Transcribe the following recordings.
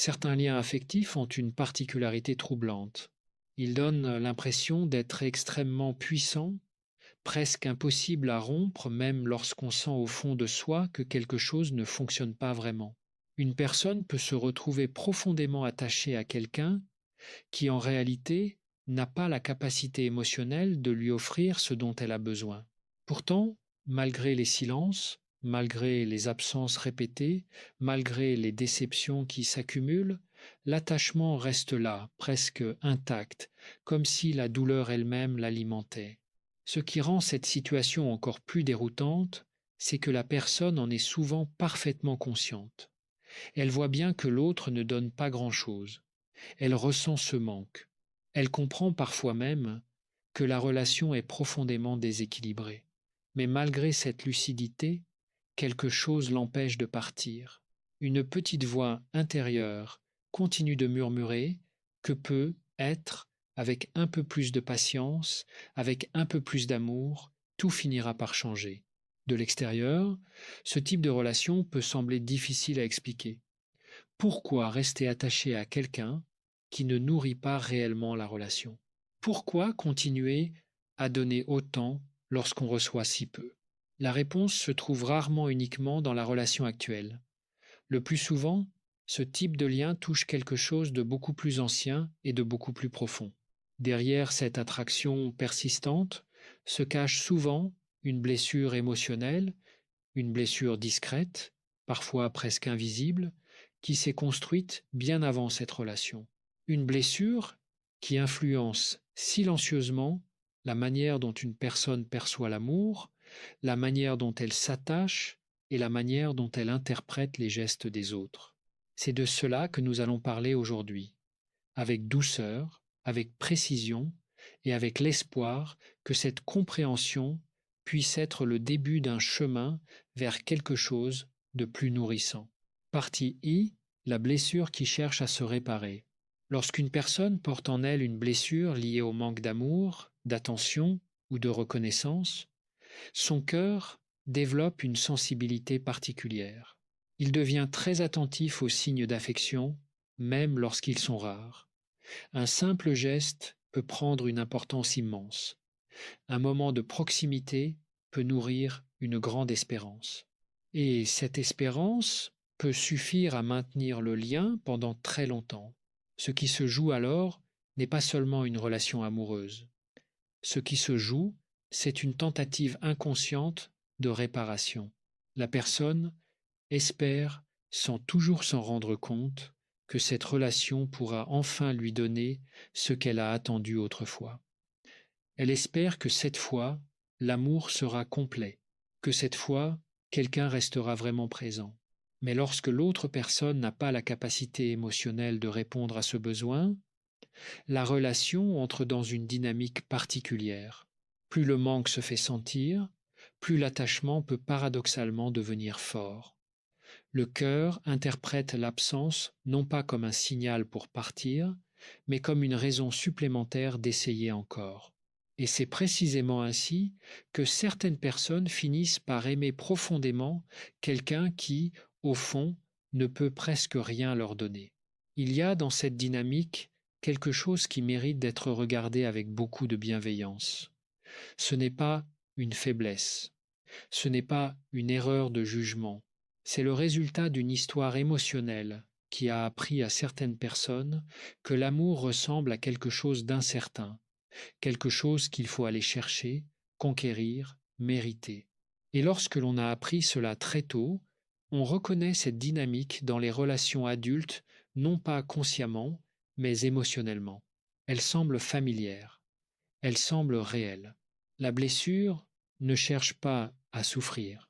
Certains liens affectifs ont une particularité troublante. Ils donnent l'impression d'être extrêmement puissants, presque impossibles à rompre, même lorsqu'on sent au fond de soi que quelque chose ne fonctionne pas vraiment. Une personne peut se retrouver profondément attachée à quelqu'un qui, en réalité, n'a pas la capacité émotionnelle de lui offrir ce dont elle a besoin. Pourtant, malgré les silences, malgré les absences répétées, malgré les déceptions qui s'accumulent, l'attachement reste là, presque intact, comme si la douleur elle-même l'alimentait. Ce qui rend cette situation encore plus déroutante, c'est que la personne en est souvent parfaitement consciente. Elle voit bien que l'autre ne donne pas grand-chose. Elle ressent ce manque. Elle comprend parfois même que la relation est profondément déséquilibrée. Mais malgré cette lucidité, quelque chose l'empêche de partir. Une petite voix intérieure continue de murmurer que peut être, avec un peu plus de patience, avec un peu plus d'amour, tout finira par changer. De l'extérieur, ce type de relation peut sembler difficile à expliquer. Pourquoi rester attaché à quelqu'un qui ne nourrit pas réellement la relation? Pourquoi continuer à donner autant lorsqu'on reçoit si peu? La réponse se trouve rarement uniquement dans la relation actuelle. Le plus souvent, ce type de lien touche quelque chose de beaucoup plus ancien et de beaucoup plus profond. Derrière cette attraction persistante se cache souvent une blessure émotionnelle, une blessure discrète, parfois presque invisible, qui s'est construite bien avant cette relation. Une blessure qui influence silencieusement la manière dont une personne perçoit l'amour, la manière dont elle s'attache et la manière dont elle interprète les gestes des autres. C'est de cela que nous allons parler aujourd'hui, avec douceur, avec précision et avec l'espoir que cette compréhension puisse être le début d'un chemin vers quelque chose de plus nourrissant. Partie I, la blessure qui cherche à se réparer. Lorsqu'une personne porte en elle une blessure liée au manque d'amour, d'attention ou de reconnaissance, son cœur développe une sensibilité particulière. Il devient très attentif aux signes d'affection, même lorsqu'ils sont rares. Un simple geste peut prendre une importance immense. Un moment de proximité peut nourrir une grande espérance. Et cette espérance peut suffire à maintenir le lien pendant très longtemps. Ce qui se joue alors n'est pas seulement une relation amoureuse. Ce qui se joue, c'est une tentative inconsciente de réparation. La personne espère, sans toujours s'en rendre compte, que cette relation pourra enfin lui donner ce qu'elle a attendu autrefois. Elle espère que cette fois, l'amour sera complet, que cette fois, quelqu'un restera vraiment présent. Mais lorsque l'autre personne n'a pas la capacité émotionnelle de répondre à ce besoin, la relation entre dans une dynamique particulière. Plus le manque se fait sentir, plus l'attachement peut paradoxalement devenir fort. Le cœur interprète l'absence non pas comme un signal pour partir, mais comme une raison supplémentaire d'essayer encore. Et c'est précisément ainsi que certaines personnes finissent par aimer profondément quelqu'un qui, au fond, ne peut presque rien leur donner. Il y a dans cette dynamique quelque chose qui mérite d'être regardé avec beaucoup de bienveillance. Ce n'est pas une faiblesse, ce n'est pas une erreur de jugement, c'est le résultat d'une histoire émotionnelle qui a appris à certaines personnes que l'amour ressemble à quelque chose d'incertain, quelque chose qu'il faut aller chercher, conquérir, mériter. Et lorsque l'on a appris cela très tôt, on reconnaît cette dynamique dans les relations adultes, non pas consciemment, mais émotionnellement. Elle semble familière, elle semble réelle. La blessure ne cherche pas à souffrir,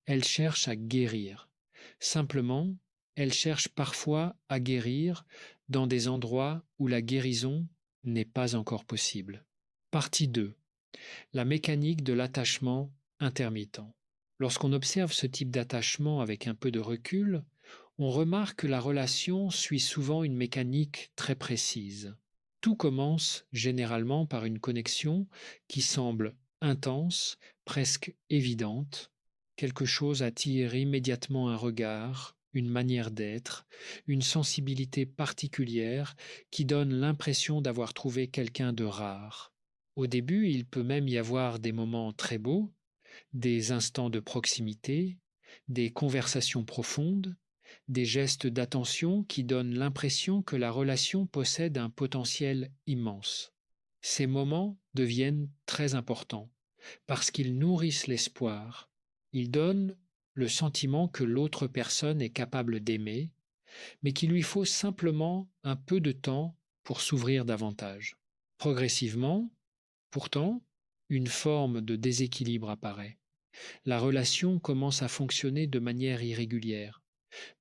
elle cherche à guérir. Simplement, elle cherche parfois à guérir dans des endroits où la guérison n'est pas encore possible. Partie 2. La mécanique de l'attachement intermittent. Lorsqu'on observe ce type d'attachement avec un peu de recul, on remarque que la relation suit souvent une mécanique très précise. Tout commence généralement par une connexion qui semble intense, presque évidente. Quelque chose attire immédiatement un regard, une manière d'être, une sensibilité particulière qui donne l'impression d'avoir trouvé quelqu'un de rare. Au début, il peut même y avoir des moments très beaux, des instants de proximité, des conversations profondes, des gestes d'attention qui donnent l'impression que la relation possède un potentiel immense. Ces moments deviennent très importants parce qu'ils nourrissent l'espoir. Ils donnent le sentiment que l'autre personne est capable d'aimer, mais qu'il lui faut simplement un peu de temps pour s'ouvrir davantage. Progressivement, pourtant, une forme de déséquilibre apparaît. La relation commence à fonctionner de manière irrégulière.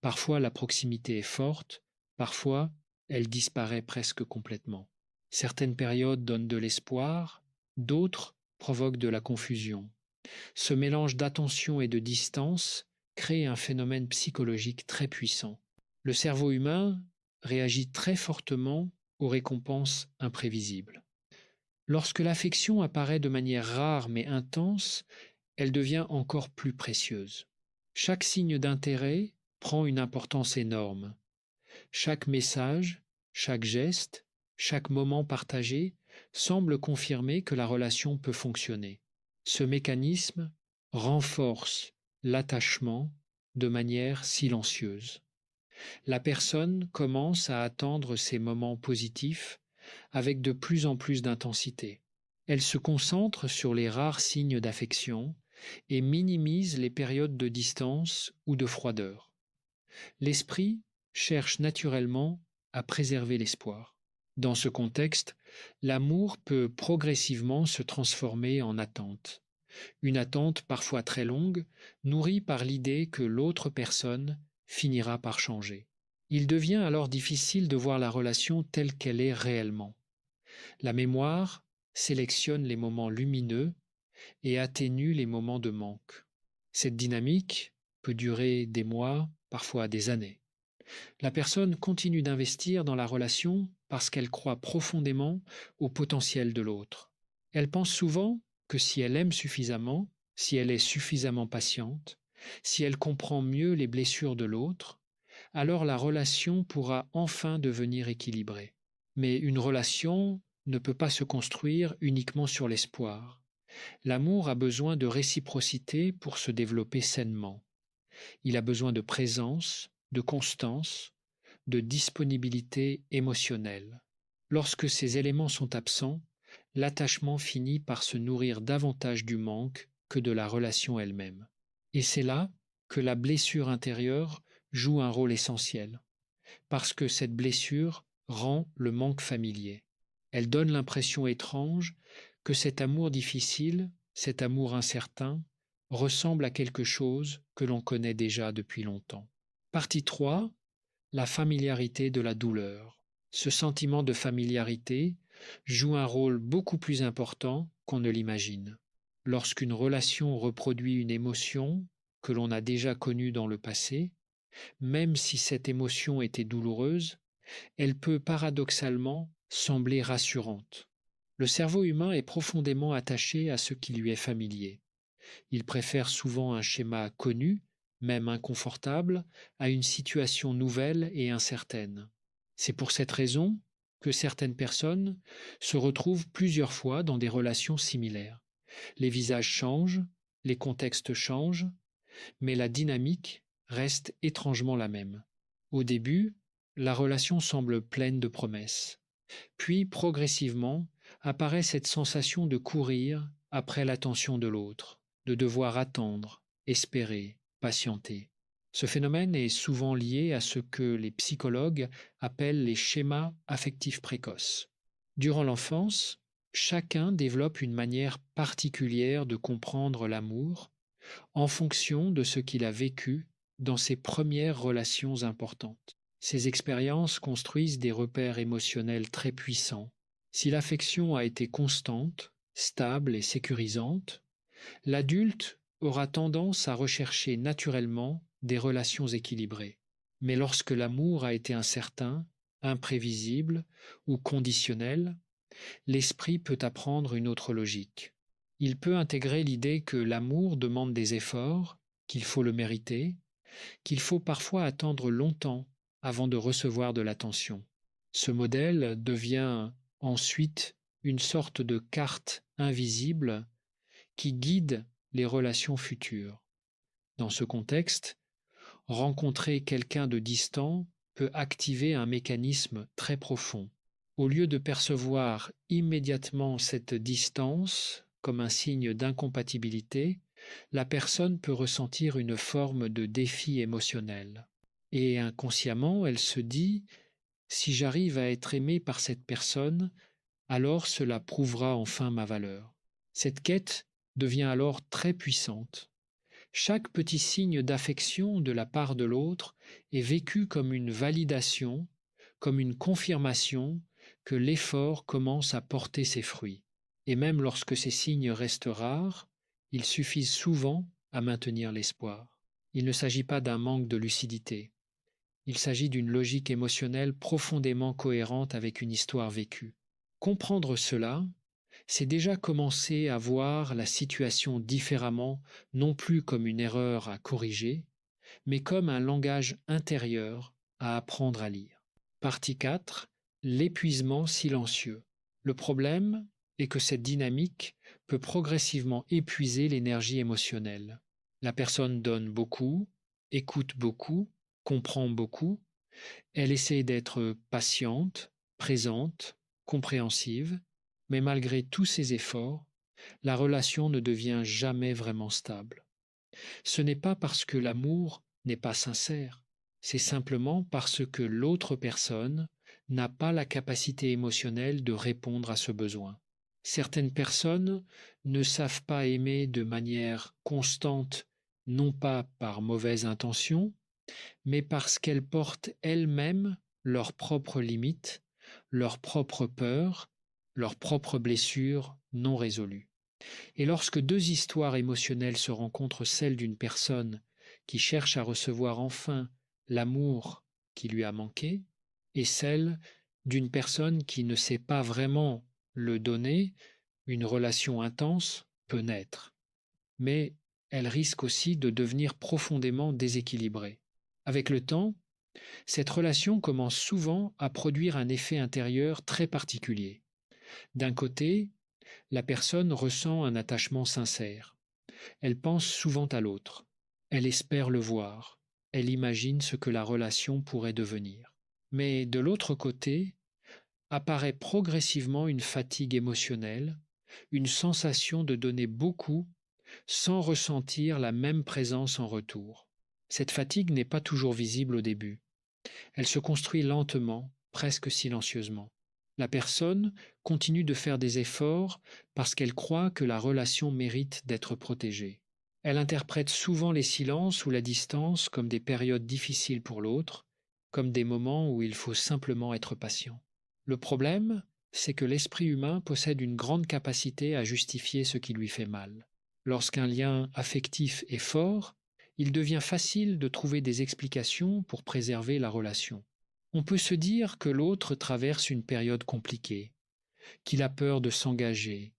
Parfois la proximité est forte, parfois elle disparaît presque complètement. Certaines périodes donnent de l'espoir, d'autres provoquent de la confusion. Ce mélange d'attention et de distance crée un phénomène psychologique très puissant. Le cerveau humain réagit très fortement aux récompenses imprévisibles. Lorsque l'affection apparaît de manière rare mais intense, elle devient encore plus précieuse. Chaque signe d'intérêt prend une importance énorme. Chaque message, chaque geste, chaque moment partagé semble confirmer que la relation peut fonctionner. Ce mécanisme renforce l'attachement de manière silencieuse. La personne commence à attendre ces moments positifs avec de plus en plus d'intensité. Elle se concentre sur les rares signes d'affection et minimise les périodes de distance ou de froideur. L'esprit cherche naturellement à préserver l'espoir. Dans ce contexte, l'amour peut progressivement se transformer en attente. Une attente parfois très longue, nourrie par l'idée que l'autre personne finira par changer. Il devient alors difficile de voir la relation telle qu'elle est réellement. La mémoire sélectionne les moments lumineux et atténue les moments de manque. Cette dynamique peut durer des mois, parfois des années. La personne continue d'investir dans la relation parce qu'elle croit profondément au potentiel de l'autre. Elle pense souvent que si elle aime suffisamment, si elle est suffisamment patiente, si elle comprend mieux les blessures de l'autre, alors la relation pourra enfin devenir équilibrée. Mais une relation ne peut pas se construire uniquement sur l'espoir. L'amour a besoin de réciprocité pour se développer sainement. Il a besoin de présence, de constance, de disponibilité émotionnelle. Lorsque ces éléments sont absents, l'attachement finit par se nourrir davantage du manque que de la relation elle-même. Et c'est là que la blessure intérieure joue un rôle essentiel, parce que cette blessure rend le manque familier. Elle donne l'impression étrange que cet amour difficile, cet amour incertain, ressemble à quelque chose que l'on connaît déjà depuis longtemps. Partie 3. La familiarité de la douleur. Ce sentiment de familiarité joue un rôle beaucoup plus important qu'on ne l'imagine. Lorsqu'une relation reproduit une émotion que l'on a déjà connue dans le passé, même si cette émotion était douloureuse, elle peut paradoxalement sembler rassurante. Le cerveau humain est profondément attaché à ce qui lui est familier. Il préfère souvent un schéma connu, même inconfortable, à une situation nouvelle et incertaine. C'est pour cette raison que certaines personnes se retrouvent plusieurs fois dans des relations similaires. Les visages changent, les contextes changent, mais la dynamique reste étrangement la même. Au début, la relation semble pleine de promesses. Puis, progressivement, apparaît cette sensation de courir après l'attention de l'autre, de devoir attendre, espérer, patienter. Ce phénomène est souvent lié à ce que les psychologues appellent les schémas affectifs précoces. Durant l'enfance, chacun développe une manière particulière de comprendre l'amour en fonction de ce qu'il a vécu dans ses premières relations importantes. Ces expériences construisent des repères émotionnels très puissants. Si l'affection a été constante, stable et sécurisante, l'adulte aura tendance à rechercher naturellement des relations équilibrées. Mais lorsque l'amour a été incertain, imprévisible ou conditionnel, l'esprit peut apprendre une autre logique. Il peut intégrer l'idée que l'amour demande des efforts, qu'il faut le mériter, qu'il faut parfois attendre longtemps avant de recevoir de l'attention. Ce modèle devient ensuite une sorte de carte invisible qui guide les relations futures. Dans ce contexte, rencontrer quelqu'un de distant peut activer un mécanisme très profond. Au lieu de percevoir immédiatement cette distance comme un signe d'incompatibilité, la personne peut ressentir une forme de défi émotionnel. Et inconsciemment, elle se dit, si j'arrive à être aimé par cette personne, alors cela prouvera enfin ma valeur. Cette quête devient alors très puissante. Chaque petit signe d'affection de la part de l'autre est vécu comme une validation, comme une confirmation que l'effort commence à porter ses fruits. Et même lorsque ces signes restent rares, ils suffisent souvent à maintenir l'espoir. Il ne s'agit pas d'un manque de lucidité. Il s'agit d'une logique émotionnelle profondément cohérente avec une histoire vécue. Comprendre cela, c'est déjà commencer à voir la situation différemment, non plus comme une erreur à corriger, mais comme un langage intérieur à apprendre à lire. Partie 4. L'épuisement silencieux. Le problème est que cette dynamique peut progressivement épuiser l'énergie émotionnelle. La personne donne beaucoup, écoute beaucoup, comprend beaucoup, elle essaie d'être patiente, présente, compréhensive, mais malgré tous ses efforts, la relation ne devient jamais vraiment stable. Ce n'est pas parce que l'amour n'est pas sincère, c'est simplement parce que l'autre personne n'a pas la capacité émotionnelle de répondre à ce besoin. Certaines personnes ne savent pas aimer de manière constante, non pas par mauvaise intention, mais parce qu'elles portent elles-mêmes leurs propres limites, leurs propres peurs, leurs propres blessures non résolues. Et lorsque deux histoires émotionnelles se rencontrent, celle d'une personne qui cherche à recevoir enfin l'amour qui lui a manqué, et celle d'une personne qui ne sait pas vraiment le donner, une relation intense peut naître. Mais elle risque aussi de devenir profondément déséquilibrée. Avec le temps, cette relation commence souvent à produire un effet intérieur très particulier. D'un côté, la personne ressent un attachement sincère. Elle pense souvent à l'autre. Elle espère le voir. Elle imagine ce que la relation pourrait devenir. Mais de l'autre côté, apparaît progressivement une fatigue émotionnelle, une sensation de donner beaucoup sans ressentir la même présence en retour. Cette fatigue n'est pas toujours visible au début. Elle se construit lentement, presque silencieusement. La personne continue de faire des efforts parce qu'elle croit que la relation mérite d'être protégée. Elle interprète souvent les silences ou la distance comme des périodes difficiles pour l'autre, comme des moments où il faut simplement être patient. Le problème, c'est que l'esprit humain possède une grande capacité à justifier ce qui lui fait mal. Lorsqu'un lien affectif est fort, il devient facile de trouver des explications pour préserver la relation. On peut se dire que l'autre traverse une période compliquée, qu'il a peur de s'engager,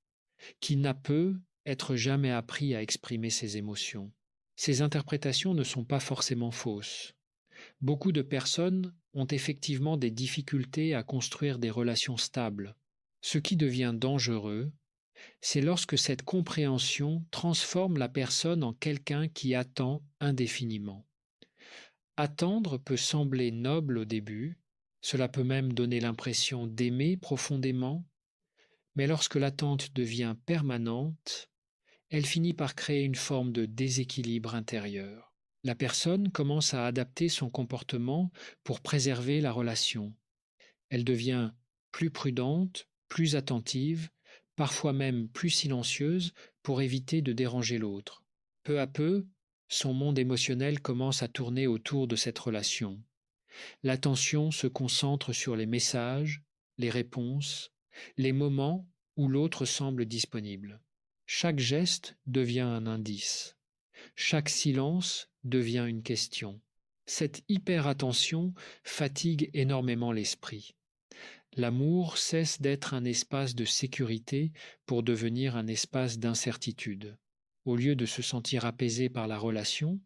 qu'il n'a peut-être jamais appris à exprimer ses émotions. Ces interprétations ne sont pas forcément fausses. Beaucoup de personnes ont effectivement des difficultés à construire des relations stables. Ce qui devient dangereux, c'est lorsque cette compréhension transforme la personne en quelqu'un qui attend indéfiniment. Attendre peut sembler noble au début, cela peut même donner l'impression d'aimer profondément, mais lorsque l'attente devient permanente, elle finit par créer une forme de déséquilibre intérieur. La personne commence à adapter son comportement pour préserver la relation. Elle devient plus prudente, plus attentive, parfois même plus silencieuse pour éviter de déranger l'autre. Peu à peu, son monde émotionnel commence à tourner autour de cette relation. L'attention se concentre sur les messages, les réponses, les moments où l'autre semble disponible. Chaque geste devient un indice. Chaque silence devient une question. Cette hyper-attention fatigue énormément l'esprit. L'amour cesse d'être un espace de sécurité pour devenir un espace d'incertitude. Au lieu de se sentir apaisé par la relation,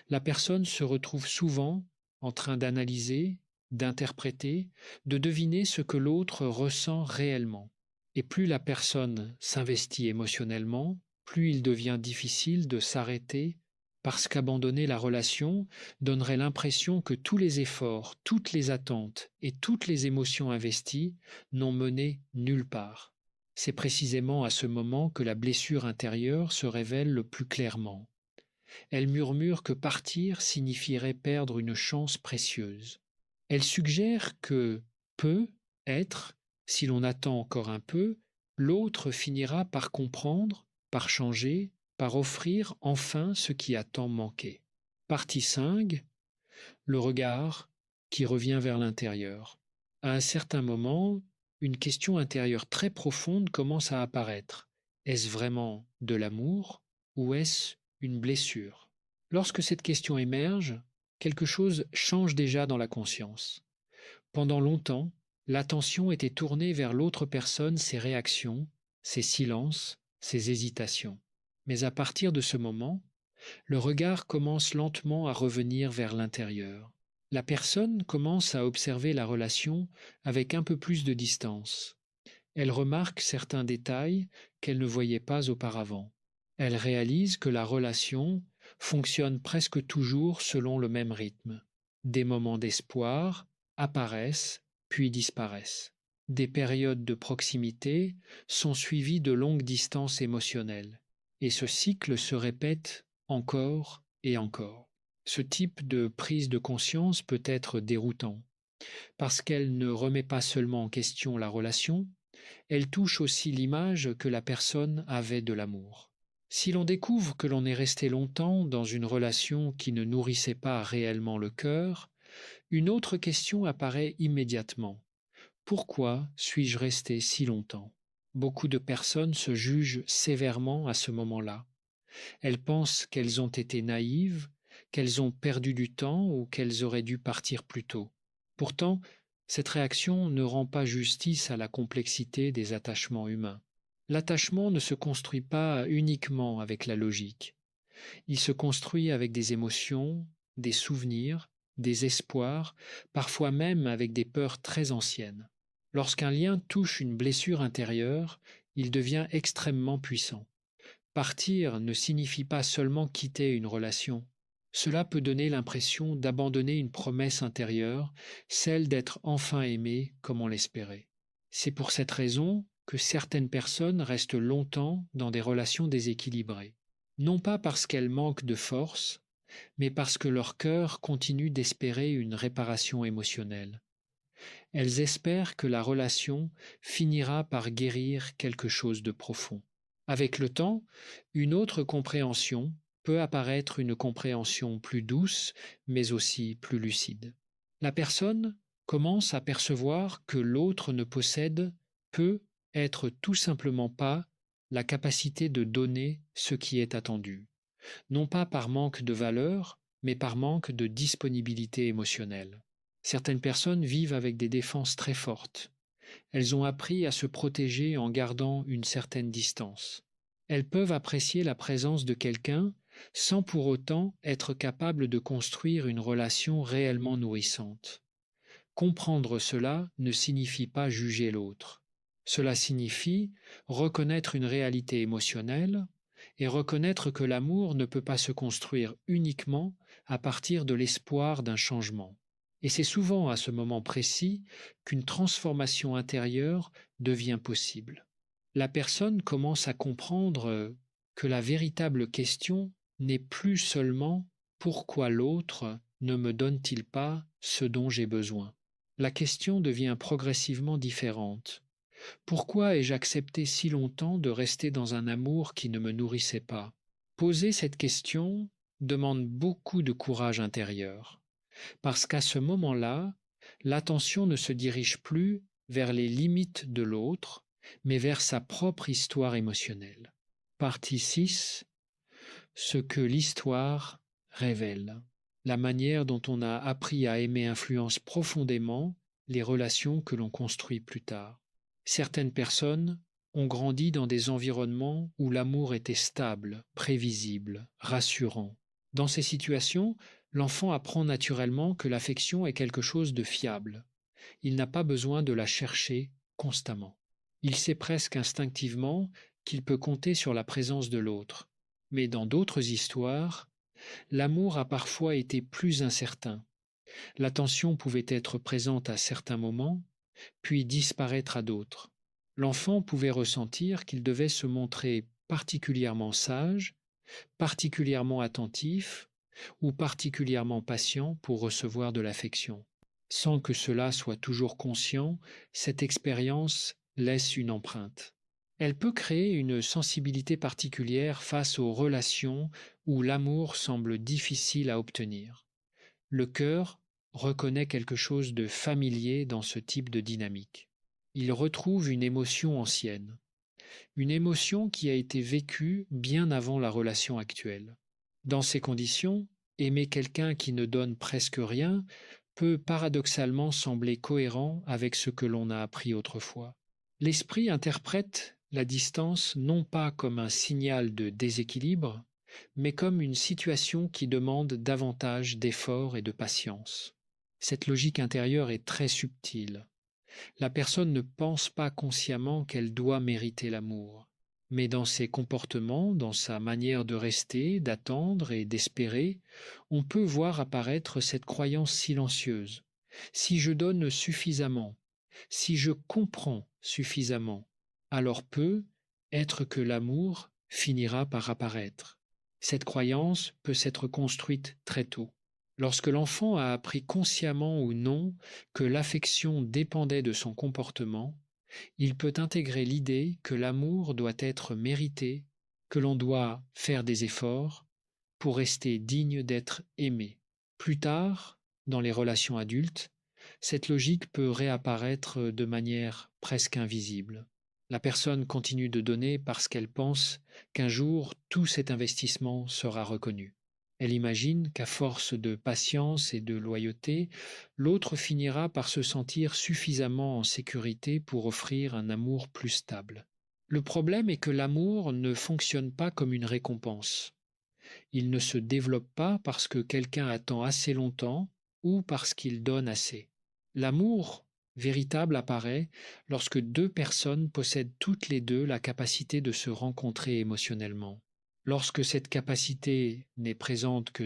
La personne se retrouve souvent en train d'analyser, d'interpréter, de deviner ce que l'autre ressent réellement. Et plus la personne s'investit émotionnellement, plus il devient difficile de s'arrêter parce qu'abandonner la relation donnerait l'impression que tous les efforts, toutes les attentes et toutes les émotions investies n'ont mené nulle part. C'est précisément à ce moment que la blessure intérieure se révèle le plus clairement. Elle murmure que partir signifierait perdre une chance précieuse. Elle suggère que peut-être, si l'on attend encore un peu, l'autre finira par comprendre, par changer, par offrir enfin ce qui a tant manqué. Partie 5. Le regard qui revient vers l'intérieur. À un certain moment, une question intérieure très profonde commence à apparaître. Est-ce vraiment de l'amour ou est-ce une blessure? Lorsque cette question émerge, quelque chose change déjà dans la conscience. Pendant longtemps, l'attention était tournée vers l'autre personne, ses réactions, ses silences, ses hésitations. Mais à partir de ce moment, le regard commence lentement à revenir vers l'intérieur. La personne commence à observer la relation avec un peu plus de distance. Elle remarque certains détails qu'elle ne voyait pas auparavant. Elle réalise que la relation fonctionne presque toujours selon le même rythme. Des moments d'espoir apparaissent puis disparaissent. Des périodes de proximité sont suivies de longues distances émotionnelles. Et ce cycle se répète encore et encore. Ce type de prise de conscience peut être déroutant, parce qu'elle ne remet pas seulement en question la relation, elle touche aussi l'image que la personne avait de l'amour. Si l'on découvre que l'on est resté longtemps dans une relation qui ne nourrissait pas réellement le cœur, une autre question apparaît immédiatement. Pourquoi suis-je resté si longtemps? Beaucoup de personnes se jugent sévèrement à ce moment-là. Elles pensent qu'elles ont été naïves, qu'elles ont perdu du temps ou qu'elles auraient dû partir plus tôt. Pourtant, cette réaction ne rend pas justice à la complexité des attachements humains. L'attachement ne se construit pas uniquement avec la logique. Il se construit avec des émotions, des souvenirs, des espoirs, parfois même avec des peurs très anciennes. Lorsqu'un lien touche une blessure intérieure, il devient extrêmement puissant. Partir ne signifie pas seulement quitter une relation. Cela peut donner l'impression d'abandonner une promesse intérieure, celle d'être enfin aimé comme on l'espérait. C'est pour cette raison que certaines personnes restent longtemps dans des relations déséquilibrées. Non pas parce qu'elles manquent de force, mais parce que leur cœur continue d'espérer une réparation émotionnelle. Elles espèrent que la relation finira par guérir quelque chose de profond. Avec le temps, une autre compréhension peut apparaître, une compréhension plus douce, mais aussi plus lucide. La personne commence à percevoir que l'autre ne possède, peut être tout simplement pas, la capacité de donner ce qui est attendu, non pas par manque de valeur, mais par manque de disponibilité émotionnelle. Certaines personnes vivent avec des défenses très fortes. Elles ont appris à se protéger en gardant une certaine distance. Elles peuvent apprécier la présence de quelqu'un sans pour autant être capables de construire une relation réellement nourrissante. Comprendre cela ne signifie pas juger l'autre. Cela signifie reconnaître une réalité émotionnelle et reconnaître que l'amour ne peut pas se construire uniquement à partir de l'espoir d'un changement. Et c'est souvent à ce moment précis qu'une transformation intérieure devient possible. La personne commence à comprendre que la véritable question n'est plus seulement pourquoi l'autre ne me donne-t-il pas ce dont j'ai besoin. La question devient progressivement différente. Pourquoi ai-je accepté si longtemps de rester dans un amour qui ne me nourrissait pas? Poser cette question demande beaucoup de courage intérieur, parce qu'à ce moment-là, l'attention ne se dirige plus vers les limites de l'autre, mais vers sa propre histoire émotionnelle. Partie 6. Ce que l'histoire révèle. La manière dont on a appris à aimer influence profondément les relations que l'on construit plus tard. Certaines personnes ont grandi dans des environnements où l'amour était stable, prévisible, rassurant. Dans ces situations, l'enfant apprend naturellement que l'affection est quelque chose de fiable. Il n'a pas besoin de la chercher constamment. Il sait presque instinctivement qu'il peut compter sur la présence de l'autre. Mais dans d'autres histoires, l'amour a parfois été plus incertain. L'attention pouvait être présente à certains moments, puis disparaître à d'autres. L'enfant pouvait ressentir qu'il devait se montrer particulièrement sage, particulièrement attentif ou particulièrement patient pour recevoir de l'affection. Sans que cela soit toujours conscient, cette expérience laisse une empreinte. Elle peut créer une sensibilité particulière face aux relations où l'amour semble difficile à obtenir. Le cœur reconnaît quelque chose de familier dans ce type de dynamique. Il retrouve une émotion ancienne, une émotion qui a été vécue bien avant la relation actuelle. Dans ces conditions, aimer quelqu'un qui ne donne presque rien peut paradoxalement sembler cohérent avec ce que l'on a appris autrefois. L'esprit interprète la distance non pas comme un signal de déséquilibre, mais comme une situation qui demande davantage d'efforts et de patience. Cette logique intérieure est très subtile. La personne ne pense pas consciemment qu'elle doit mériter l'amour, mais dans ses comportements, dans sa manière de rester, d'attendre et d'espérer, on peut voir apparaître cette croyance silencieuse. Si je donne suffisamment, si je comprends suffisamment, alors être que l'amour finira par apparaître. Cette croyance peut s'être construite très tôt. Lorsque l'enfant a appris consciemment ou non que l'affection dépendait de son comportement, il peut intégrer l'idée que l'amour doit être mérité, que l'on doit faire des efforts pour rester digne d'être aimé. Plus tard, dans les relations adultes, cette logique peut réapparaître de manière presque invisible. La personne continue de donner parce qu'elle pense qu'un jour tout cet investissement sera reconnu. Elle imagine qu'à force de patience et de loyauté, l'autre finira par se sentir suffisamment en sécurité pour offrir un amour plus stable. Le problème est que l'amour ne fonctionne pas comme une récompense. Il ne se développe pas parce que quelqu'un attend assez longtemps ou parce qu'il donne assez. L'amour véritable apparaît lorsque deux personnes possèdent toutes les deux la capacité de se rencontrer émotionnellement. Lorsque cette capacité n'est présente que